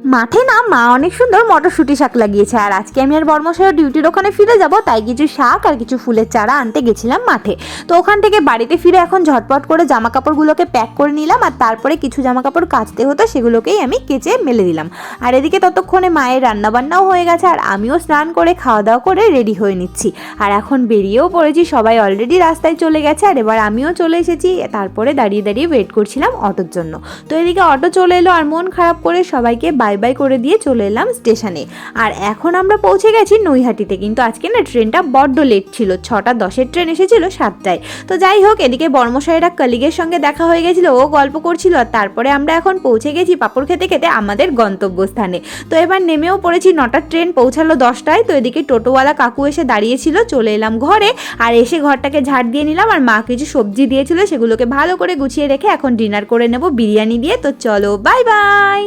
মাঠে না মা অনেক সুন্দর মটরশুঁটি শাক লাগিয়েছে, আর আজকে আমি আর বর্মশাইয়ের ডিউটির ওখানে ফিরে যাব, তাই কিছু শাক আর কিছু ফুলের চারা আনতে গেছিলাম মাঠে। তো ওখান থেকে বাড়িতে ফিরে এখন ঝটপট করে জামা কাপড়গুলোকে প্যাক করে নিলাম, আর তারপরে কিছু জামা কাপড় কাচতে হতো সেগুলোকেই আমি কেচে মেলে দিলাম। আর এদিকে ততক্ষণে মায়ের রান্নাবান্নাও হয়ে গেছে, আর আমিও স্নান করে খাওয়া দাওয়া করে রেডি হয়ে নিচ্ছি। আর এখন বেরিয়েও পড়েছি, সবাই অলরেডি রাস্তায় চলে গেছে, আর এবার আমিও চলে এসেছি। তারপরে দাঁড়িয়ে দাঁড়িয়ে ওয়েট করছিলাম অটোর জন্য। তো এদিকে অটো চলে এলো, আর মন খারাপ করে সবাইকে বাই বাই করে দিয়ে চলে এলাম স্টেশনে। আর এখন আমরা পৌঁছে গেছি নৈহাটিতে, কিন্তু আজকে না ট্রেনটা বড্ড লেট ছিল, 6:10-এর ট্রেন এসেছিল 7টায়। তো যাই হোক, এদিকে বর্মশাইরা কলিগের সঙ্গে দেখা হয়ে গেছিলো, ও গল্প করছিল, আর তারপরে আমরা এখন পৌঁছে গেছি পাঁপড় খেতে খেতে আমাদের গন্তব্যস্থানে। তো এবার নেমেও পড়েছি, 9টার ট্রেন পৌঁছালো 10টায়। তো এদিকে টোটোওয়ালা কাকু এসে দাঁড়িয়েছিল, চলে এলাম ঘরে, আর এসে ঘরটাকে ঝাড় দিয়ে নিলাম। আর মা কিছু সবজি দিয়েছিল, সেগুলোকে ভালো করে গুছিয়ে রেখে এখন ডিনার করে নেব বিরিয়ানি দিয়ে। তো চলো, বাই বাই।